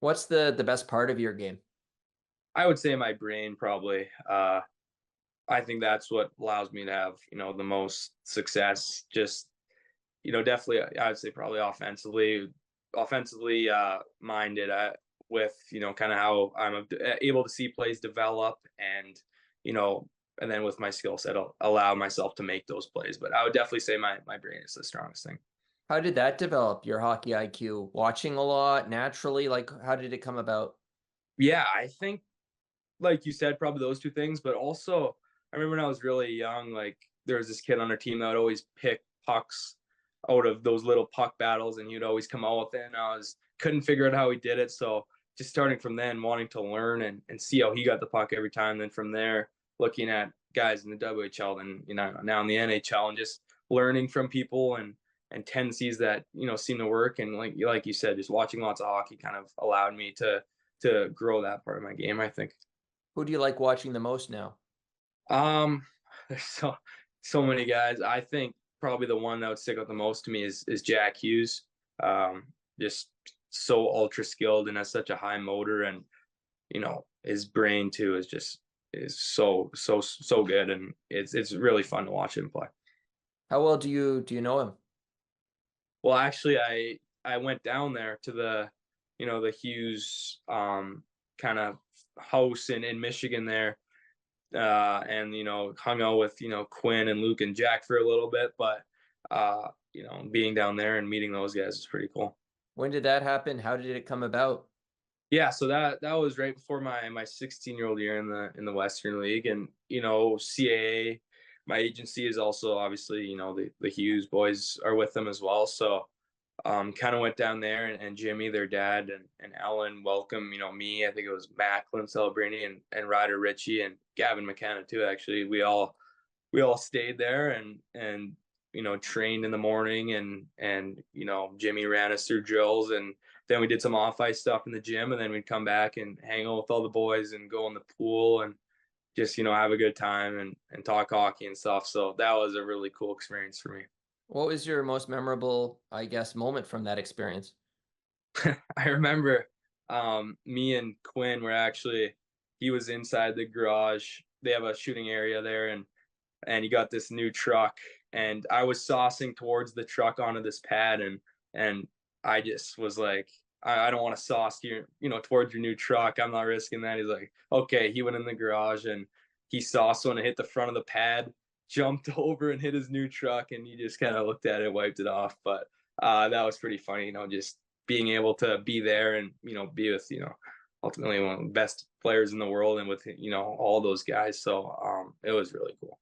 What's the best part of your game? I would say my brain probably. I think that's what allows me to have, the most success. Just, definitely, I would say probably offensively minded with, kind of how I'm able to see plays develop you know, and then with my skill set, I'll allow myself to make those plays. But I would definitely say my brain is the strongest thing. How did that develop, your hockey IQ? Watching a lot, naturally? Like, how did it come about? Yeah, I think like you said, probably those two things, but also I remember when I was really young, like there was this kid on our team that would always pick pucks out of those little puck battles and he'd always come out with it. And I was couldn't figure out how he did it. So just starting from then, wanting to learn and see how he got the puck every time. Then from there, looking at guys in the WHL and now in the NHL and just learning from people and tendencies that seem to work. And like you said, just watching lots of hockey kind of allowed me to grow that part of my game, I think. Who do you like watching the most now? Um, there's so many guys. I think probably the one that would stick out the most to me is Jack Hughes. Just so ultra skilled and has such a high motor, and his brain too is so good, and it's really fun to watch him play. How well do you know him? Well, actually, I went down there to the Hughes kind of house in Michigan there and hung out with Quinn and Luke and Jack for a little bit. But being down there and meeting those guys is pretty cool. When did that happen? How did it come about? Yeah, so that was right before my 16-year-old year in the Western League, and CAA, my agency is also obviously the Hughes boys are with them as well. So kind of went down there and Jimmy, their dad, and Ellen welcome, me. I think it was Macklin Celebrini and Ryder Ritchie and Gavin McKenna too. Actually, we all stayed there and trained in the morning and Jimmy ran us through drills and then we did some off ice stuff in the gym and then we'd come back and hang out with all the boys and go in the pool and just have a good time and talk hockey and stuff. So that was a really cool experience for me. What was your most memorable, I guess, moment from that experience? I remember me and Quinn were actually he was inside the garage. They have a shooting area there and he got this new truck and I was saucing towards the truck onto this pad and I just was like I don't want to sauce here, towards your new truck. I'm not risking that. He's like, okay. He went in the garage and he sauced one and hit the front of the pad, jumped over and hit his new truck, and he just kind of looked at it, wiped it off. But that was pretty funny, just being able to be there and be with ultimately one of the best players in the world and with all those guys. So it was really cool.